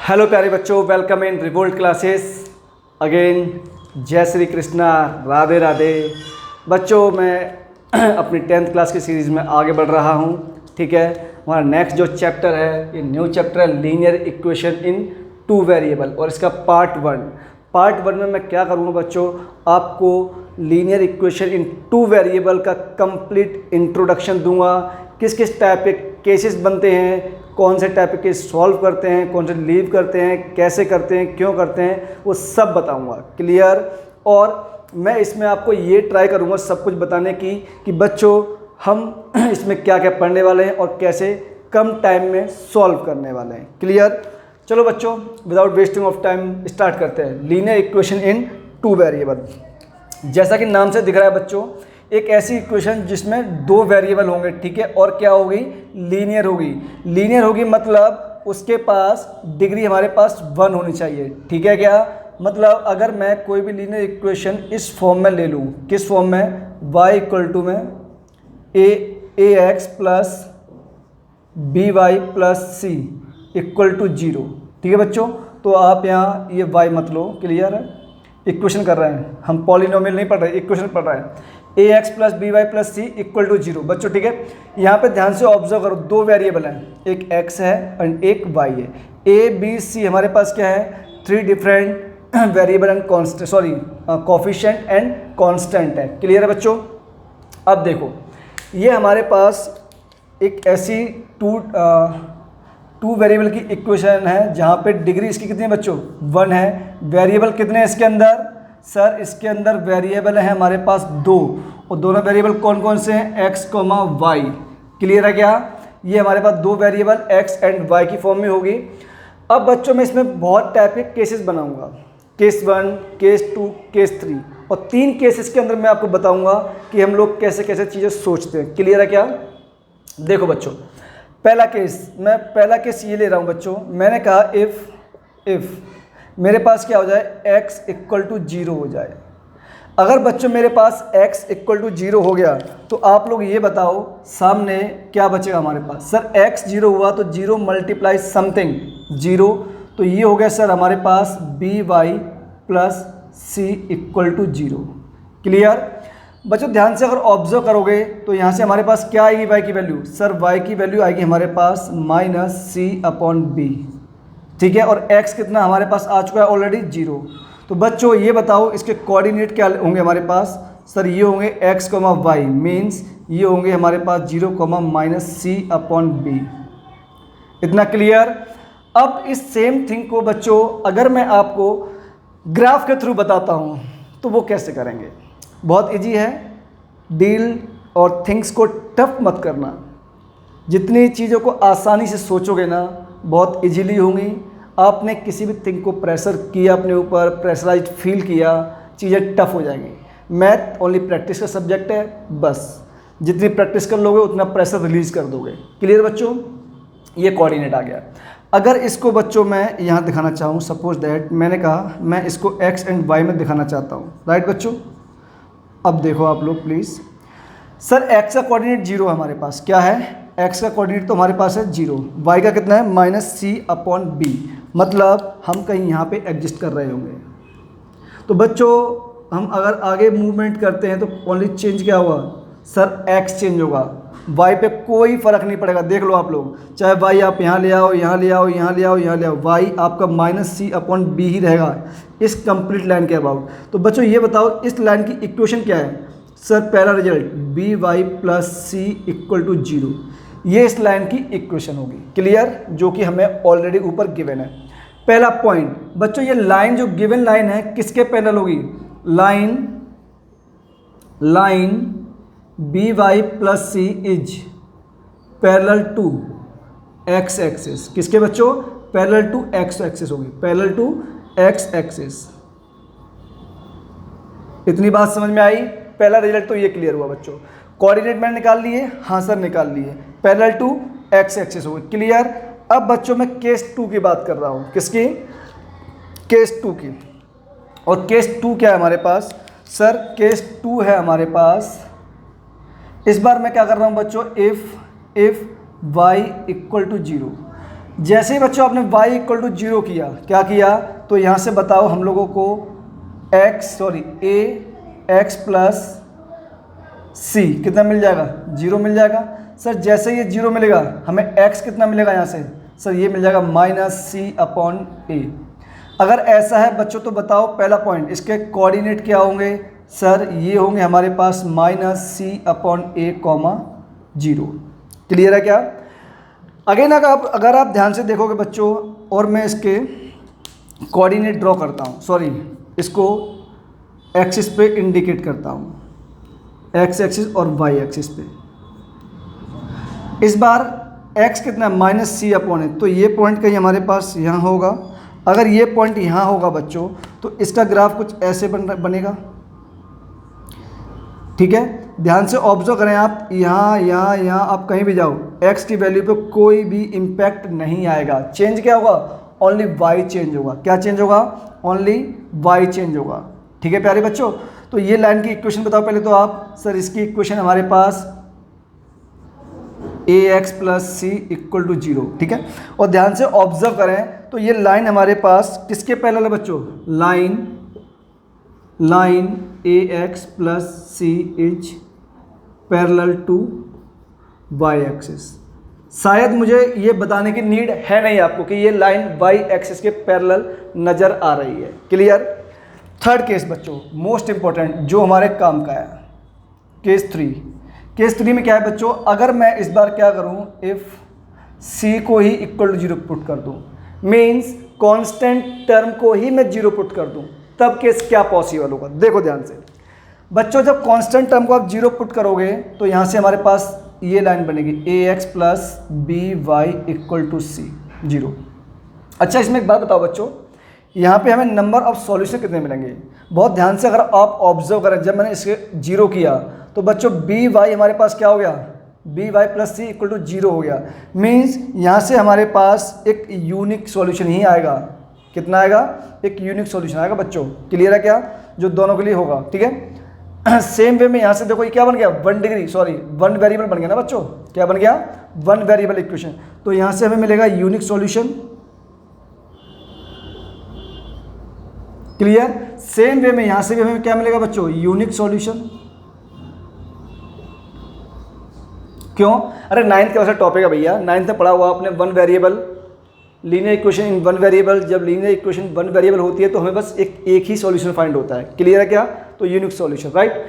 Hello प्यारे बच्चों, welcome in revolt classes again. जय श्री कृष्णा, राधे राधे। बच्चों मैं अपनी 10th क्लास की सीरीज़ में आगे बढ़ रहा हूँ। ठीक है, हमारा नेक्स्ट जो चैप्टर है, ये न्यू चैप्टर है लीनियर इक्वेशन इन 2 वेरिएबल, और इसका पार्ट वन में मैं क्या करूँगा बच्चों, आपको लीनियर इक्वेशन इन 2 वेरिएबल का कंप्लीट इंट्रोडक्शन दूंगा। किस किस टाइप के केसेस बनते हैं, कौन से टाइप के सॉल्व करते हैं, कौन से लीव करते हैं, कैसे करते हैं, क्यों करते हैं, वो सब बताऊंगा। क्लियर। और मैं इसमें आपको ये ट्राई करूंगा सब कुछ बताने की कि बच्चों हम इसमें क्या क्या पढ़ने वाले हैं और कैसे कम टाइम में सॉल्व करने वाले हैं। क्लियर। चलो बच्चों, without wasting of time start करते हैं। लीनियर इक्वेशन इन 2 वेरिएबल, जैसा कि नाम से दिख रहा है बच्चों, एक ऐसी इक्वेशन जिसमें 2 वेरिएबल होंगे। ठीक है, और क्या होगी, लीनियर होगी। लीनियर होगी मतलब उसके पास डिग्री हमारे पास 1 होनी चाहिए। ठीक है, क्या मतलब, अगर मैं कोई भी लीनियर इक्वेशन इस फॉर्म में ले लूँ, किस फॉर्म में, y इक्वल टू में ax plus by plus c equal to 0। ठीक है बच्चों, तो आप यहाँ ये y मत लो। क्लियर है, इक्वेशन कर रहे हैं हम, पॉलिनोमियल नहीं पढ़ रहे, इक्वेशन पढ़ रहे हैं। ax plus by plus c equal to 0। बच्चों ठीक है, यहाँ पे ध्यान से ऑब्जर्व करो, 2 वेरिएबल हैं, एक x है और एक y है। a b c हमारे पास क्या है, 3 different variable and constant, sorry coefficient and constant है। क्लियर है बच्चों। अब देखो, ये हमारे पास एक ऐसी टू वेरिएबल की इक्वेशन है जहाँ पे डिग्री इसकी कितनी है बच्चों, 1 है। वेरिएबल कितने हैं इसके अंदर, सर इसके अंदर वेरिएबल है हमारे पास 2, और दोनों वेरिएबल कौन कौन से हैं, x, y। क्लियर है क्या, ये हमारे पास 2 वेरिएबल x एंड y की फॉर्म में होगी। अब बच्चों मैं इसमें बहुत टाइप के केसेस बनाऊंगा, केस 1, केस 2, केस 3, और 3 केसेस के अंदर मैं आपको बताऊंगा कि हम लोग कैसे कैसे चीज़ें सोचते हैं। क्लियर है क्या। देखो बच्चों, पहला केस ये ले रहा हूँ बच्चों। मैंने कहा इफ़ मेरे पास क्या हो जाए, x इक्वल टू 0 हो जाए। अगर बच्चों मेरे पास x इक्वल टू 0 हो गया तो आप लोग ये बताओ सामने क्या बचेगा हमारे पास। सर x 0 हुआ तो 0 मल्टीप्लाई समथिंग 0, तो ये हो गया सर हमारे पास by plus c equal to 0। Clear बच्चों, ध्यान से अगर ऑब्जर्व करोगे तो यहाँ से हमारे पास क्या आएगी y की वैल्यू, सर y की वैल्यू आएगी हमारे पास -c/b। ठीक है, और x कितना हमारे पास आ चुका है ऑलरेडी 0। तो बच्चों ये बताओ इसके कोऑर्डिनेट क्या होंगे हमारे पास, सर ये होंगे x, y, मीन्स ये होंगे हमारे पास 0, -c/b। इतना क्लियर। अब इस सेम थिंग को बच्चों अगर मैं आपको ग्राफ के थ्रू बताता हूँ तो वो कैसे करेंगे, बहुत इजी है। डील और थिंग्स को टफ मत करना, जितनी चीज़ों को आसानी से सोचोगे ना बहुत इजीली होंगी। आपने किसी भी थिंग को प्रेशर किया अपने ऊपर, प्रेशराइज फील किया, चीज़ें टफ हो जाएंगी। मैथ ओनली प्रैक्टिस का सब्जेक्ट है, बस जितनी प्रैक्टिस कर लोगे उतना प्रेशर रिलीज कर दोगे। क्लियर बच्चों, ये कोऑर्डिनेट आ गया। अगर इसको बच्चों मैं यहाँ दिखाना चाहूँ, सपोज दैट मैंने कहा मैं इसको x एंड y में दिखाना चाहता हूँ, राइट बच्चों। अब देखो आप लोग प्लीज़, सर x का कोऑर्डिनेट 0 है हमारे पास, क्या है, x का कोऑर्डिनेट तो हमारे पास है 0, y का कितना है -c/b, मतलब हम कहीं यहाँ पे एडजस्ट कर रहे होंगे। तो बच्चों हम अगर आगे मूवमेंट करते हैं तो ओनली चेंज क्या हुआ, सर x चेंज होगा, y पे कोई फ़र्क नहीं पड़ेगा। देख लो आप लोग, चाहे y आप यहाँ ले आओ, यहाँ ले आओ, यहाँ ले आओ, यहाँ ले आओ, y आपका -c/b ही रहेगा इस कंप्लीट लाइन के अबाउट। तो बच्चों ये बताओ इस लाइन की इक्वेशन क्या है, सर पहला result by plus c equal to 0, ये इस लाइन की इक्वेशन होगी। क्लियर, जो कि हमें ऑलरेडी ऊपर गिवन है। पहला पॉइंट बच्चों, ये लाइन जो गिवन लाइन है किसके पैरेलल होगी, line by plus c is parallel to x axis. किसके बच्चों, पैरेलल टू x एक्सिस होगी, पैरेलल टू x एक्सिस। इतनी बात समझ में आई। पहला रिजल्ट तो ये क्लियर हुआ बच्चों। कोऑर्डिनेट मैंने निकाल लिए, हाँ सर निकाल लिए, पैरेलल टू x एक्सिस होगी। क्लियर। अब बच्चों मैं केस 2 की बात कर रहा हूँ, किसकी, केस 2 की। और केस 2 क्या है हमारे पास, सर केस 2 है हमारे पास, इस बार मैं क्या कर रहा हूँ बच्चों, इफ़ y इक्वल टू 0। जैसे ही बच्चों आपने y इक्वल टू 0 किया, क्या किया, तो यहाँ से बताओ हम लोगों को ax प्लस c कितना मिल जाएगा, 0 मिल जाएगा। सर जैसे ये 0 मिलेगा हमें x कितना मिलेगा यहाँ से, सर ये मिल जाएगा -c/a। अगर ऐसा है बच्चों तो बताओ पहला पॉइंट, इसके कोऑर्डिनेट क्या होंगे, सर ये होंगे हमारे पास -c/a, 0। क्लियर है क्या। अगेन अगर आप ध्यान से देखोगे बच्चों, और मैं इसके कोऑर्डिनेट ड्रॉ करता हूँ, सॉरी इसको एक्सिस पे इंडिकेट करता हूँ, एक्स एक्सिस और वाई एक्सिस पे। इस बार x कितना है, -c/a, तो ये पॉइंट कहीं हमारे पास यहाँ होगा। अगर ये पॉइंट यहाँ होगा बच्चों तो इसका ग्राफ कुछ ऐसे बनेगा। ठीक है, ध्यान से ऑब्जर्व करें आप, यहाँ आप कहीं भी जाओ x की वैल्यू पे कोई भी इम्पैक्ट नहीं आएगा। चेंज क्या होगा, ओनली y चेंज होगा। क्या चेंज होगा, ओनली y चेंज होगा। ठीक है प्यारे बच्चों, तो ये लाइन की इक्वेशन बताओ पहले तो आप। सर इसकी इक्वेशन हमारे पास ax plus c equal to 0। ठीक है, और ध्यान से ऑब्जर्व करें तो ये लाइन हमारे पास किसके पैरेलल है बच्चों, line ax plus c is parallel to y axis. शायद मुझे ये बताने की नीड है नहीं आपको कि ये लाइन y एक्सिस के पैरेलल नज़र आ रही है। क्लियर। थर्ड केस बच्चों मोस्ट इंपॉर्टेंट जो हमारे काम का है, केस 3। केस 3 में क्या है बच्चों, अगर मैं इस बार क्या करूं, इफ़ c को ही इक्वल टू 0 पुट कर दूं, मीन्स कांस्टेंट टर्म को ही मैं 0 पुट कर दूं, तब केस क्या पॉसिबल होगा। देखो ध्यान से बच्चों, जब कांस्टेंट टर्म को आप 0 पुट करोगे तो यहाँ से हमारे पास ये लाइन बनेगी ax plus by equal to c 0। अच्छा इसमें एक बात बताओ बच्चों, यहाँ पे हमें नंबर ऑफ सॉल्यूशन कितने मिलेंगे। बहुत ध्यान से अगर आप ऑब्जर्व करें, जब मैंने इसके 0 किया तो बच्चों by हमारे पास क्या हो गया, by plus c equal to 0 हो गया। मीन्स यहाँ से हमारे पास एक यूनिक सॉल्यूशन ही आएगा। कितना आएगा, एक यूनिक सॉल्यूशन आएगा बच्चों। क्लियर है क्या, जो दोनों के लिए होगा। ठीक है, सेम वे में यहाँ से देखो ये क्या बन गया, 1 वेरिएबल बन गया ना बच्चों। क्या बन गया, 1 वेरिएबल इक्वेशन। तो यहाँ से हमें मिलेगा unique solution. Clear. Same way में यहाँ से भी हमें क्या मिलेगा बच्चों, यूनिक सॉल्यूशन। क्यों, अरे 9th का वैसा टॉपिक है भैया, 9th में पढ़ा हुआ आपने 1 variable linear equation in 1 variable. जब लीनियर इक्वेशन 1 वेरिएबल होती है तो हमें बस एक ही सॉल्यूशन फाइंड होता है। क्लियर है क्या, तो unique solution, right.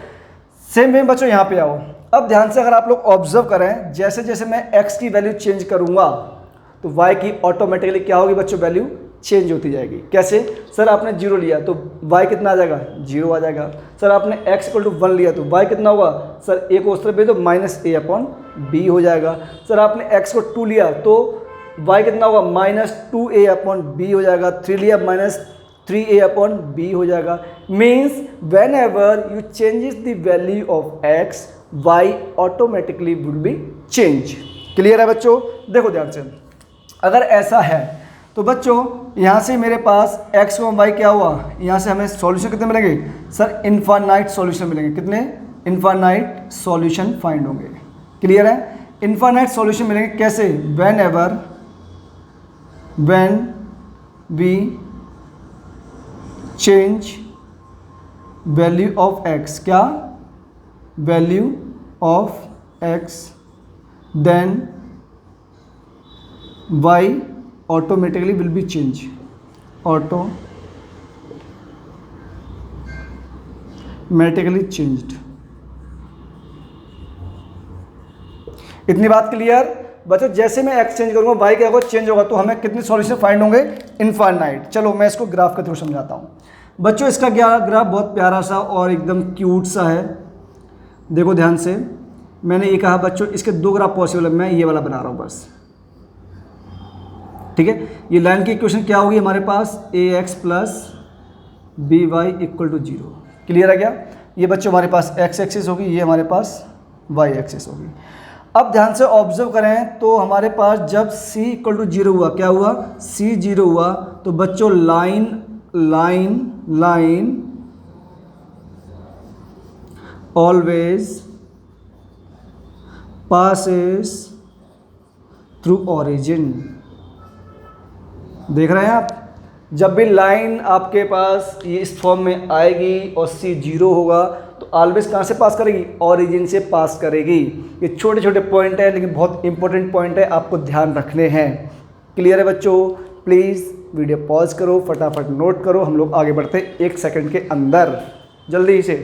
Same way बच्चों यहाँ पे आओ। अब ध्यान से अगर आप लोग ऑब्जर्व करें, जैसे जैसे मैं x की वैल्यू चेंज करूंगा तो y की ऑटोमेटिकली क्या होगी बच्चों, वैल्यू चेंज होती जाएगी। कैसे, सर आपने 0 लिया तो y कितना आ जाएगा, 0 आ जाएगा। सर आपने x इक्वल टू 1 लिया तो y कितना होगा, सर a को उस तरफ भेज दो -a/b हो जाएगा। सर आपने x को 2 लिया तो y कितना होगा, -2a/b हो जाएगा। 3 लिया -3a/b हो जाएगा। Means when ever you changes the value of x, y automatically would be change. Clear है बच्चों। देखो ध्यान से, अगर ऐसा है तो बच्चों यहाँ से मेरे पास x और y क्या हुआ, यहाँ से हमें सॉल्यूशन कितने मिलेंगे, सर इनफाइनाइट सॉल्यूशन मिलेंगे। कितने, इनफाइनाइट सॉल्यूशन फाइंड होंगे। क्लियर है, इनफाइनाइट सॉल्यूशन मिलेंगे कैसे, when we change value of x, क्या, value of x, then y automatically will be change, automatically changed। इतनी बात क्लियर बच्चों। जैसे मैं x चेंज करूंगा y क्या होगा, चेंज होगा। तो हमें कितने सॉल्यूशन फाइंड होंगे, इनफाइनाइट। चलो मैं इसको ग्राफ के थ्रू समझाता हूं बच्चों। इसका ग्राफ बहुत प्यारा सा और एकदम क्यूट सा है। देखो ध्यान से, मैंने ये कहा बच्चों इसके 2 ग्राफ पॉसिबल है, मैं ये वाला बना रहा हूं बस। ठीक है, ये लाइन की इक्वेशन क्या होगी हमारे पास, ax plus by equal to 0। Clear है क्या, ये बच्चों हमारे पास x एक्सिस होगी, ये हमारे पास y एक्सिस होगी। अब ध्यान से ऑब्जर्व करें तो हमारे पास जब c इक्वल टू 0 हुआ, क्या हुआ, c 0 हुआ तो बच्चों line always passes through origin. देख रहे हैं आप, जब भी लाइन आपके पास ये इस फॉर्म में आएगी और सी 0 होगा तो ऑलवेज कहाँ से पास करेगी, ओरिजिन से पास करेगी। ये छोटे छोटे पॉइंट है लेकिन बहुत इंपॉर्टेंट पॉइंट है, आपको ध्यान रखने हैं। क्लियर है बच्चों? प्लीज़ वीडियो पॉज करो, फटाफट नोट करो, हम लोग आगे बढ़ते हैं 1 सेकंड के अंदर, जल्दी से।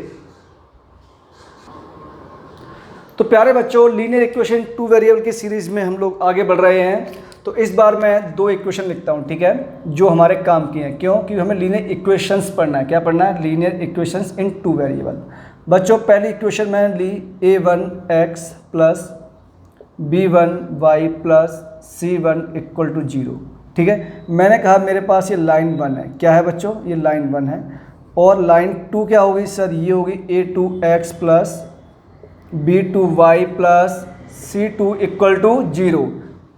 तो प्यारे बच्चों, लीनियर इक्वेशन 2 वेरिएबल की सीरीज में हम लोग आगे बढ़ रहे हैं। तो इस बार मैं 2 इक्वेशन लिखता हूँ, ठीक है, जो हमारे काम की हैं। क्यों? क्योंकि हमें लीनियर इक्वेशंस पढ़ना है। क्या पढ़ना है? Linear equations in 2 variable. बच्चों पहली इक्वेशन मैंने ली a1x plus b1y plus c1 equal to 0, ठीक है। मैंने कहा मेरे पास ये लाइन 1 है। क्या है बच्चों? ये लाइन 1 है। और लाइन 2 क्या होगी सर? ये होगी a2x plus b2y plus c2 equal to 0।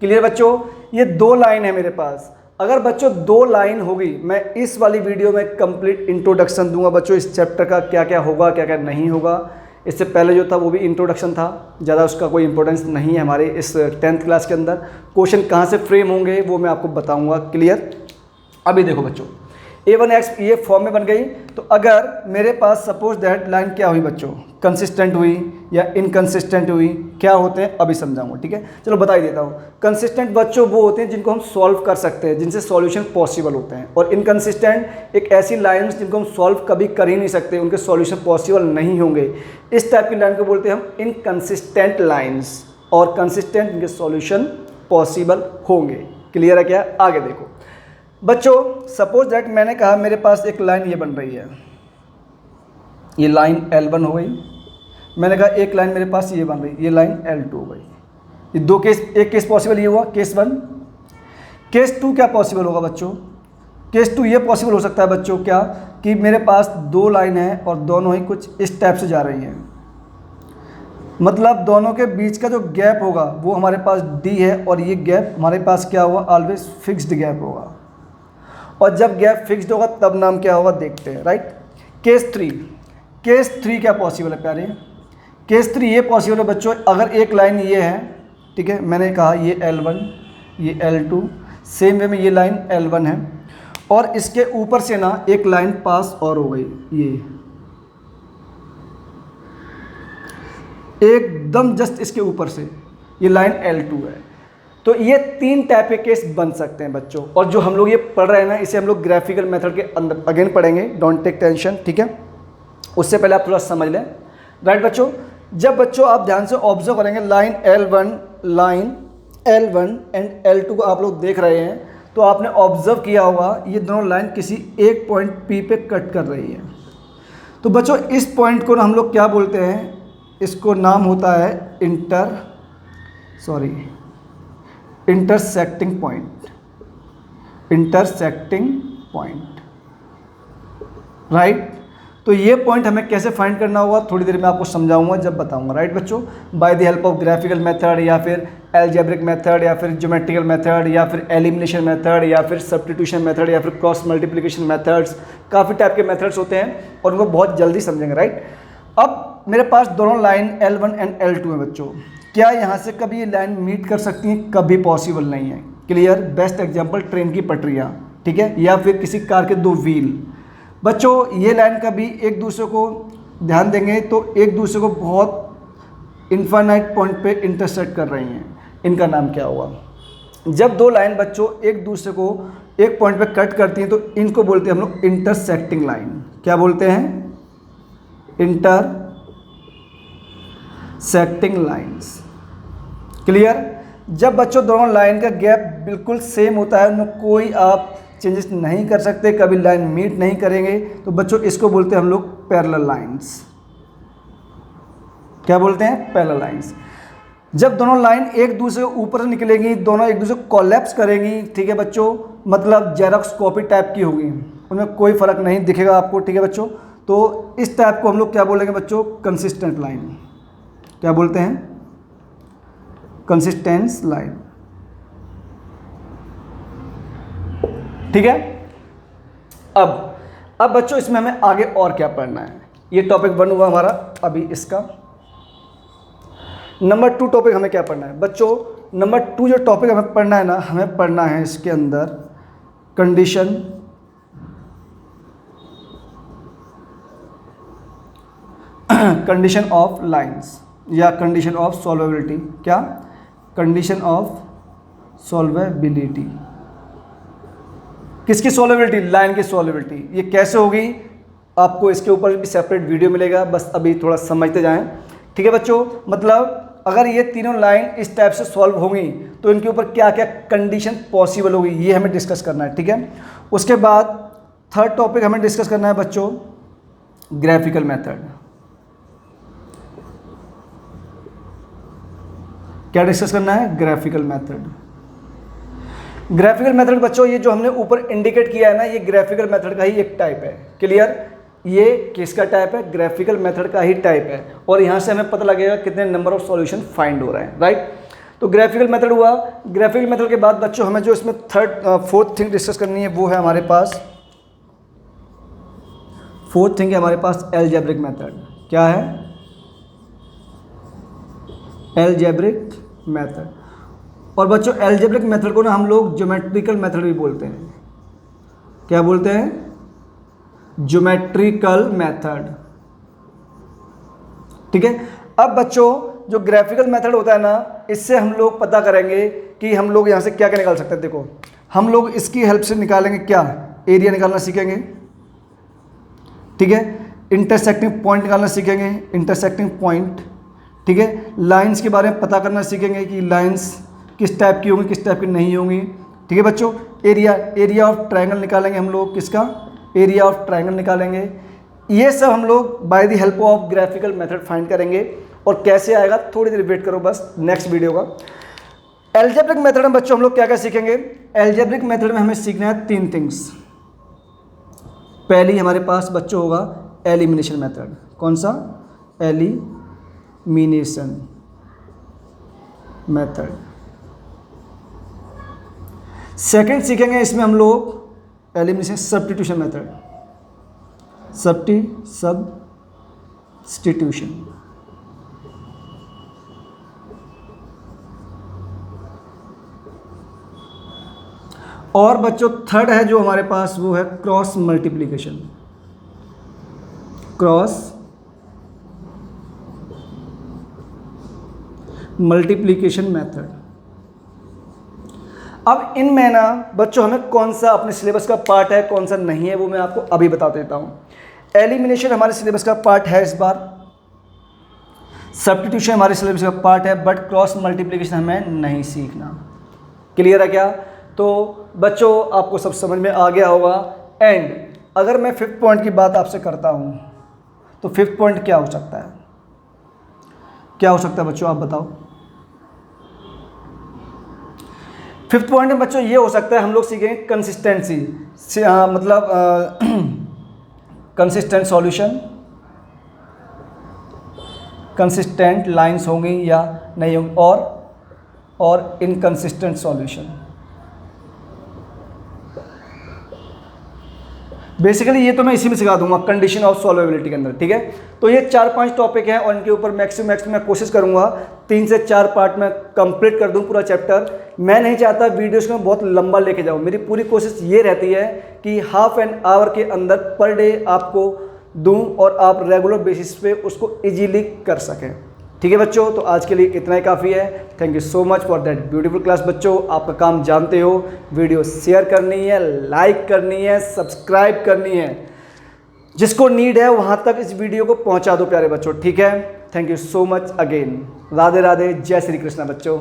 Clear बच्चों? ये 2 लाइन है मेरे पास। अगर बच्चों 2 लाइन होगी, मैं इस वाली वीडियो में कंप्लीट इंट्रोडक्शन दूंगा बच्चों इस चैप्टर का, क्या क्या होगा क्या क्या नहीं होगा। इससे पहले जो था वो भी इंट्रोडक्शन था, ज़्यादा उसका कोई इंपॉर्टेंस नहीं है हमारे इस 10th क्लास के अंदर। क्वेश्चन कहाँ से फ्रेम होंगे वो मैं आपको बताऊंगा। क्लियर? अभी देखो बच्चों, a1x ये फॉर्म में बन गई। तो अगर मेरे पास सपोज दैट लाइन क्या हुई बच्चों, कंसिस्टेंट हुई या इनकंसिस्टेंट हुई, क्या होते हैं अभी समझाऊंगा, ठीक है। चलो बता ही देता हूँ। कंसिस्टेंट बच्चों वो होते हैं जिनको हम सॉल्व कर सकते हैं, जिनसे सॉल्यूशन पॉसिबल होते हैं। और इनकंसिस्टेंट एक ऐसी लाइन्स जिनको हम सॉल्व कभी कर ही नहीं सकते, उनके सॉल्यूशन पॉसिबल नहीं होंगे। इस टाइप की लाइन को बोलते हैं हम इनकंसिस्टेंट लाइन्स, और कंसिस्टेंट इनके सॉल्यूशन पॉसिबल होंगे। क्लियर है क्या? आगे देखो बच्चों, सपोज दैट मैंने कहा मेरे पास एक लाइन ये बन रही है, ये लाइन L1 हो गई। मैंने कहा एक लाइन मेरे पास ये बन रही, ये लाइन L2 हो गई। ये 2 केस, एक केस पॉसिबल ये हुआ, केस 1। केस 2 क्या पॉसिबल होगा बच्चों? केस 2 ये पॉसिबल हो सकता है बच्चों क्या, कि मेरे पास 2 लाइन है और दोनों ही कुछ इस टाइप से जा रही हैं। मतलब दोनों के बीच का जो गैप होगा वो हमारे पास D है, और ये गैप हमारे पास क्या होगा, ऑलवेज फिक्स्ड गैप होगा। और जब गैप फिक्स्ड होगा तब नाम क्या होगा, देखते हैं, राइट। केस 3, केस 3 क्या पॉसिबल है प्यारे? केस 3 ये पॉसिबल है बच्चों, अगर एक लाइन ये है, ठीक है, मैंने कहा ये L1 ये L2, सेम वे में ये लाइन L1 है, और इसके ऊपर से ना एक लाइन पास और हो गई, ये एकदम जस्ट इसके ऊपर से ये लाइन L2 है। तो ये 3 टाइप के केस बन सकते हैं बच्चों, और जो हम लोग ये पढ़ रहे हैं ना, इसे हम लोग ग्राफिकल मेथड के अंदर अगेन पढ़ेंगे। डोंट टेक टेंशन, ठीक है। उससे पहले आप थोड़ा समझ लें, राइट बच्चों। जब बच्चों आप ध्यान से ऑब्जर्व करेंगे लाइन L1 एंड L2 को आप लोग देख रहे हैं, तो आपने ऑब्जर्व किया होगा ये दोनों लाइन किसी एक पॉइंट P पे कट कर रही है। तो बच्चों इस पॉइंट को हम लोग क्या बोलते हैं, इसको नाम होता है इंटरसेक्टिंग पॉइंट, राइट। तो ये पॉइंट हमें कैसे फाइंड करना होगा थोड़ी देर में आपको समझाऊंगा जब बताऊंगा, राइट बच्चों। By the help of graphical method, या फिर एल्जेब्रिक मेथड, या फिर ज्योमेट्रिकल मेथड, या फिर एलिमिनेशन मेथड, या फिर सब्स्टिट्यूशन मेथड, या फिर क्रॉस मल्टीप्लिकेशन मेथड्स। काफ़ी टाइप के मेथड्स होते हैं और उनको बहुत जल्दी समझेंगे, राइट। अब मेरे पास दोनों लाइन L1 एंड L2 है बच्चों। क्या यहाँ से कभी ये लाइन मीट कर सकती हैं? कभी पॉसिबल नहीं है। क्लियर? बेस्ट एग्जांपल ट्रेन की पटरियाँ, ठीक है, या फिर किसी कार के 2 व्हील। बच्चों ये लाइन कभी एक दूसरे को ध्यान देंगे तो एक दूसरे को बहुत इनफाइनाइट पॉइंट पे इंटरसेक्ट कर रही हैं। इनका नाम क्या हुआ? जब 2 लाइन बच्चों एक दूसरे को एक पॉइंट पे कट करती हैं तो इनको बोलते हैं हम लोग इंटरसेक्टिंग लाइन। क्या बोलते हैं? Intersecting lines. क्लियर? जब बच्चों दोनों लाइन का गैप बिल्कुल सेम होता है, उनमें कोई आप चेंजेस नहीं कर सकते, कभी लाइन मीट नहीं करेंगे, तो बच्चों इसको बोलते हैं हम लोग पैरेलल लाइंस। क्या बोलते हैं? Parallel lines. जब दोनों लाइन एक दूसरे के ऊपर से निकलेंगी, दोनों एक दूसरे को कोलैप्स करेंगी, ठीक है बच्चों, मतलब जेरॉक्स कॉपी टाइप की होगी, उनमें कोई फर्क नहीं दिखेगा आपको, ठीक है बच्चों। तो इस टाइप को हम लोग क्या बोलेंगे बच्चों? Consistent line. क्या बोलते हैं? कंसिस्टेंस लाइन, ठीक है। अब बच्चों इसमें हमें आगे और क्या पढ़ना है? ये टॉपिक 1 हुआ हमारा। अभी इसका नंबर 2 टॉपिक हमें क्या पढ़ना है बच्चों? नंबर 2 जो टॉपिक हमें पढ़ना है ना, हमें पढ़ना है इसके अंदर कंडीशन ऑफ लाइंस या कंडीशन ऑफ सॉल्वेबिलिटी। क्या? Condition of solvability. किसकी सॉल्वेबिलिटी? लाइन की सॉल्वेबिलिटी। ये कैसे होगी आपको इसके ऊपर भी सेपरेट वीडियो मिलेगा, बस अभी थोड़ा समझते जाएं। ठीक है बच्चों, मतलब अगर ये तीनों लाइन इस टाइप से सॉल्व होंगी तो इनके ऊपर क्या क्या कंडीशन पॉसिबल होगी, ये हमें डिस्कस करना है। ठीक है, उसके बाद थर्ड टॉपिक हमें डिस्कस करना है बच्चों ग्राफिकल मेथड। क्या डिस्कस करना है? Graphical method. ग्राफिकल मेथड बच्चों, ये जो हमने ऊपर इंडिकेट किया है ना, ये ग्राफिकल मेथड का ही एक टाइप है। क्लियर? ये किसका टाइप है? ग्राफिकल मेथड का ही टाइप है। और यहाँ से हमें पता लगेगा कितने नंबर ऑफ सॉल्यूशन फाइंड हो रहे हैं। राइट, तो ग्राफिकल मेथड हुआ। ग्राफिकल मेथड के बाद बच्चों हमें जो इसमें फोर्थ थिंग डिस्कस करनी है वो है हमारे पास, फोर्थ थिंग है हमारे पास एलजेब्रिक मेथड। क्या है? Algebraic method. और बच्चों एलजेब्रिक मेथड को ना हम लोग ज्योमेट्रिकल मेथड भी बोलते हैं। क्या बोलते हैं? Geometrical method. ठीक है, अब बच्चों जो ग्राफिकल मेथड होता है ना, इससे हम लोग पता करेंगे कि हम लोग यहाँ से क्या क्या निकाल सकते हैं। देखो, हम लोग इसकी हेल्प से निकालेंगे क्या? एरिया निकालना सीखेंगे। ठीक है, इंटरसेक्टिंग पॉइंट निकालना सीखेंगे, इंटरसेक्टिंग पॉइंट। ठीक है, लाइंस के बारे में पता करना सीखेंगे कि लाइंस किस टाइप की होंगी, किस टाइप की नहीं होंगी। ठीक है बच्चों, एरिया ऑफ ट्रायंगल निकालेंगे हम लोग। किसका? एरिया ऑफ ट्रायंगल निकालेंगे। ये सब हम लोग by the help of graphical method find करेंगे। और कैसे आएगा थोड़ी देर वेट करो बस नेक्स्ट वीडियो का। एल्जेब्रिक मेथड में बच्चों हम लोग क्या क्या सीखेंगे? एल्जेब्रिक मेथड में हमें सीखना है 3 थिंग्स। पहली हमारे पास बच्चों होगा एलिमिनेशन मेथड। कौन सा? Elimination method. सेकंड सीखेंगे इसमें हम लोग एलिमिनेशन सब्स्टिट्यूशन मेथड। सब्स्टिट्यूशन। और बच्चों थर्ड है जो हमारे पास वो है cross multiplication. Cross multiplication method. अब इनमें ना बच्चों हमें कौन सा अपने सिलेबस का पार्ट है, कौन सा नहीं है, वो मैं आपको अभी बता देता हूँ। एलिमिनेशन हमारे सिलेबस का पार्ट है इस बार, सब्स्टिट्यूशन हमारे सिलेबस का पार्ट है, बट क्रॉस मल्टीप्लिकेशन हमें नहीं सीखना। क्लियर है क्या? तो बच्चों आपको सब समझ में आ गया होगा। एंड अगर मैं 5th पॉइंट की बात आपसे करता हूँ तो 5th पॉइंट क्या हो सकता है? क्या हो सकता है बच्चों, आप बताओ। 5th पॉइंट में बच्चों ये हो सकता है, हम लोग सीखेंगे कंसिस्टेंसी, मतलब कंसिस्टेंट सॉल्यूशन, कंसिस्टेंट लाइंस होंगी या नहीं होंगी, और इनकंसिस्टेंट सॉल्यूशन। बेसिकली ये तो मैं इसी में सिखा दूंगा कंडीशन ऑफ सॉल्वेबिलिटी के अंदर। ठीक है, तो ये 4-5 टॉपिक हैं और इनके ऊपर मैक्सिमम मैं कोशिश करूंगा 3 से 4 पार्ट में कंप्लीट कर दूं पूरा चैप्टर। मैं नहीं चाहता वीडियोस को बहुत लंबा लेके जाऊं, मेरी पूरी कोशिश ये रहती है कि ½ एन आवर के अंदर पर डे आपको दूं और आप रेगुलर बेसिस पे उसको इजीली कर सकें। ठीक है बच्चों, तो आज के लिए इतना ही काफ़ी है। Thank you so much for that beautiful class. बच्चों आपका काम जानते हो, वीडियो शेयर करनी है, लाइक करनी है, सब्सक्राइब करनी है, जिसको नीड है वहाँ तक इस वीडियो को पहुँचा दो प्यारे बच्चों। ठीक है, thank you so much again. Radhe Radhe, जय श्री कृष्णा बच्चों।